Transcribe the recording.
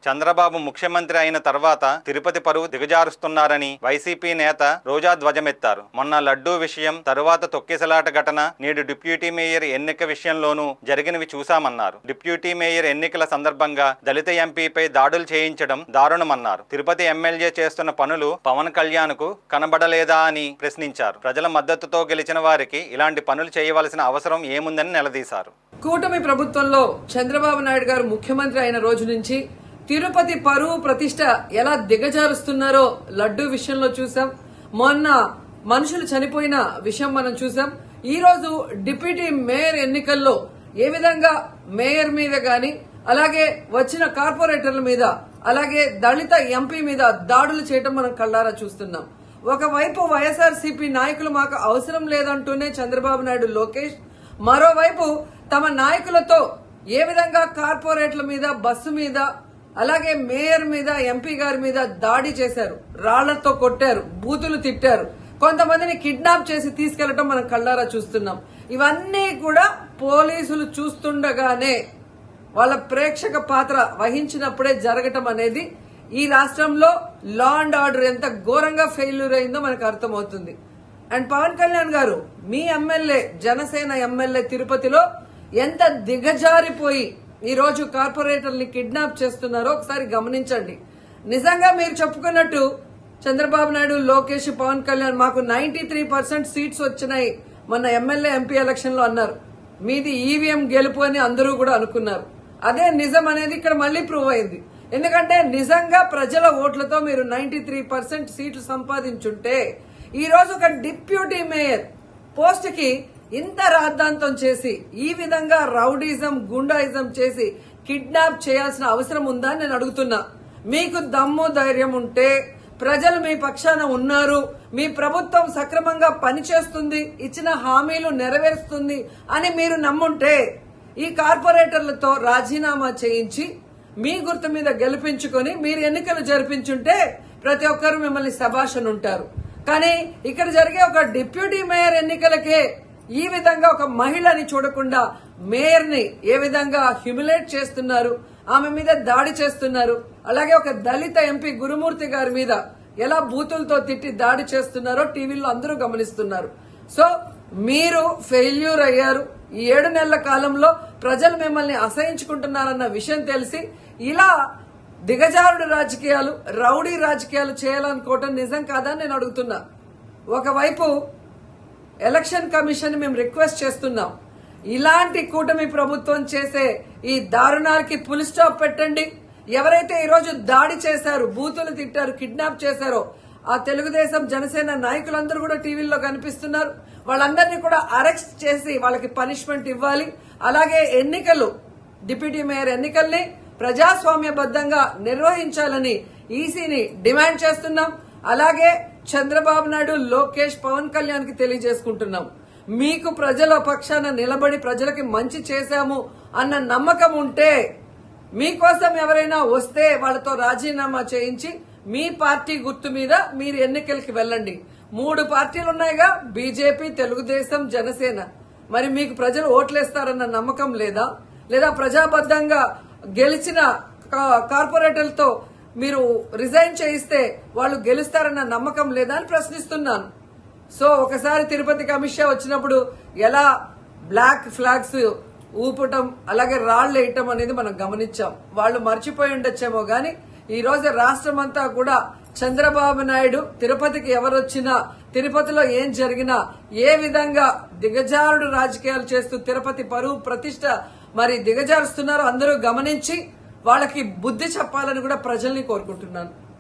చంద్రబాబు ముఖ్యమంత్రి అయిన తర్వాత తిరుపతి పరువు దిగజారుస్తున్నారని వైసీపీ నేత రోజా ధ్వజమెత్తారు. మొన్న లడ్డూ విషయం, తరువాత తొక్కిసలాట ఘటన, నేడు డిప్యూటీ మేయర్ ఎన్నిక విషయంలోనూ జరిగినవి చూశామన్నారు. డిప్యూటీ మేయర్ ఎన్నికల సందర్భంగా దళిత ఎంపీపై దాడులు చేయించడం దారుణమన్నారు. తిరుపతి ఎమ్మెల్యే చేస్తున్న పనులు పవన్ కళ్యాణ్ కు కనబడలేదా అని ప్రశ్నించారు. ప్రజల మద్దతుతో గెలిచిన వారికి ఇలాంటి పనులు చేయవలసిన అవసరం ఏముందని నిలదీశారు. కూటమి ప్రభుత్వంలో చంద్రబాబు నాయుడు గారు ముఖ్యమంత్రి అయిన రోజు నుంచి తిరుపతి పరువు ప్రతిష్ట ఎలా దిగజారుస్తున్నారో లడ్డూ విషయంలో చూసాం. మొన్న మనుషులు చనిపోయిన విషయం మనం చూసాం. ఈ రోజు డిప్యూటీ మేయర్ ఎన్నికల్లో ఏ విధంగా మేయర్ మీద గాని, అలాగే వచ్చిన కార్పొరేటర్ల మీద, అలాగే దళిత ఎంపీ మీద దాడులు చేయటం మనం కళ్ళారా చూస్తున్నాం. ఒకవైపు వైఎస్ఆర్సీపీ నాయకులు మాకు అవసరం లేదంటూనే చంద్రబాబు నాయుడు, లోకేష్, మరోవైపు తమ నాయకులతో ఏ విధంగా కార్పొరేట్ల మీద, బస్సు మీద, అలాగే మేయర్ మీద, ఎంపీ గారి మీద దాడి చేశారు, రాళ్లతో కొట్టారు, బూతులు తిట్టారు, కొంతమందిని కిడ్నాప్ చేసి తీసుకెళ్లడం మనం కళ్ళారా చూస్తున్నాం. ఇవన్నీ కూడా పోలీసులు చూస్తుండగానే వాళ్ళ ప్రేక్షక పాత్ర వహించినప్పుడే జరగటం అనేది ఈ రాష్ట్రంలో లా అండ్ ఆర్డర్ ఎంత ఘోరంగా ఫెయిల్యూర్ అయిందో మనకు అర్థమవుతుంది. అండ్ పవన్ కళ్యాణ్ గారు, మీ ఎమ్మెల్యే, జనసేన ఎమ్మెల్యే తిరుపతిలో ఎంత దిగజారిపోయి ఈ రోజు కార్పొరేటర్ని కిడ్నాప్ చేస్తున్నారో ఒకసారి గమనించండి. నిజంగా మీరు చెప్పుకున్నట్టు చంద్రబాబు నాయుడు, లోకేష్, పవన్ కళ్యాణ్ మాకు 93% సీట్స్ వచ్చినాయి మొన్న ఎమ్మెల్యే, ఎంపీ ఎలక్షన్ లో అన్నారు. మీది ఈవీఎం గెలుపు అని అందరూ కూడా అనుకున్నారు. అదే నిజం అనేది ఇక్కడ మళ్లీ ప్రూవ్ అయింది. ఎందుకంటే నిజంగా ప్రజల ఓట్లతో మీరు 93% సీట్లు సంపాదించుంటే ఈ రోజు ఒక డిప్యూటీ మేయర్ పోస్ట్ కి ఇంత రాద్ధాంతం చేసి, ఈ విధంగా రౌడీజం, గుండాయిజం చేసి కిడ్నాప్ చేయాల్సిన అవసరం ఉందా అని నేను అడుగుతున్నా. మీకు దమ్ము ధైర్యం ఉంటే, ప్రజలు మీ పక్షాన ఉన్నారు, మీ ప్రభుత్వం సక్రమంగా పనిచేస్తుంది, ఇచ్చిన హామీలు నెరవేరుస్తుంది అని మీరు నమ్ముంటే ఈ కార్పొరేటర్లతో రాజీనామా చేయించి మీ గుర్తు మీద గెలిపించుకొని మీరు ఎన్నికలు జరిపించుంటే ప్రతి ఒక్కరు మిమ్మల్ని శభాష్ ఉంటారు. కానీ ఇక్కడ జరిగే ఒక డిప్యూటీ మేయర్ ఎన్నికలకే ఈ విధంగా ఒక మహిళని చూడకుండా మేయర్ ని ఏ విధంగా హ్యూమిలేట్ చేస్తున్నారు, ఆమె మీద దాడి చేస్తున్నారు, అలాగే ఒక దళిత ఎంపీ గురుమూర్తి గారి మీద ఎలా బూతులతో తిట్టి దాడి చేస్తున్నారో టీవీలో అందరూ గమనిస్తున్నారు. సో మీరు ఫెయిల్యూర్ అయ్యారు. ఈ 7 నెలల కాలంలో ప్రజలు మిమ్మల్ని అసహించుకుంటున్నారన్న విషయం తెలిసి ఇలా దిగజారుడు రాజకీయాలు, రౌడీ రాజకీయాలు చేయాలనుకోవటం నిజం కాదని నేను అడుగుతున్నా. ఒకవైపు ఎలక్షన్ కమిషన్ మేము రిక్వెస్ట్ చేస్తున్నాం, ఇలాంటి కూటమి ప్రభుత్వం చేసే ఈ దారుణాలకి ఫుల్ స్టాప్ పెట్టండి. ఎవరైతే ఈరోజు దాడి చేశారు, బూతులు తిట్టారు, కిడ్నాప్ చేశారో ఆ తెలుగుదేశం, జనసేన నాయకులందరూ కూడా టీవీల్లో కనిపిస్తున్నారు. వాళ్ళందరినీ కూడా అరెస్ట్ చేసి వాళ్ళకి పనిష్మెంట్ ఇవ్వాలి. అలాగే ఎన్నికలు, డిప్యూటీ మేయర్ ఎన్నికల్ని ప్రజాస్వామ్యబద్దంగా నిర్వహించాలని ఈసీని డిమాండ్ చేస్తున్నాం. అలాగే చంద్రబాబు నాయుడు, లోకేష్, పవన్ కళ్యాణ్ కి తెలియజేసుకుంటున్నాం, మీకు ప్రజల పక్షాన నిలబడి ప్రజలకి మంచి చేశాము అన్న నమ్మకం ఉంటే, మీకోసం ఎవరైనా వస్తే వాళ్ళతో రాజీనామా చేయించి మీ పార్టీ గుర్తు మీద మీరు ఎన్నికలకి వెళ్ళండి. 3 పార్టీలు ఉన్నాయిగా, బీజేపీ, తెలుగుదేశం, జనసేన. మరి మీకు ప్రజలు ఓట్లేస్తారన్న నమ్మకం లేదా? లేదా ప్రజాబద్దంగా గెలిచిన కార్పొరేటర్లతో మీరు రిజైన్ చేయిస్తే వాళ్ళు గెలుస్తారన్న నమ్మకం లేదా అని ప్రశ్నిస్తున్నాను. సో ఒకసారి తిరుపతికి అమిత్ షా వచ్చినప్పుడు ఎలా బ్లాక్ ఫ్లాగ్స్ ఊపటం, అలాగే రాళ్లు వేయటం అనేది మనం గమనించాం. వాళ్ళు మర్చిపోయి ఉండొచ్చేమో గాని ఈ రోజు రాష్ట్రం అంతా కూడా చంద్రబాబు నాయుడు తిరుపతికి ఎవరొచ్చినా, తిరుపతిలో ఏం జరిగినా, ఏ విధంగా దిగజారుడు రాజకీయాలు చేస్తూ తిరుపతి పరువు ప్రతిష్ట మరి దిగజారుస్తున్నారో అందరూ గమనించి వాళ్ళకి బుద్ధి చెప్పాలని కూడా ప్రజల్ని కోరుకుంటున్నాను.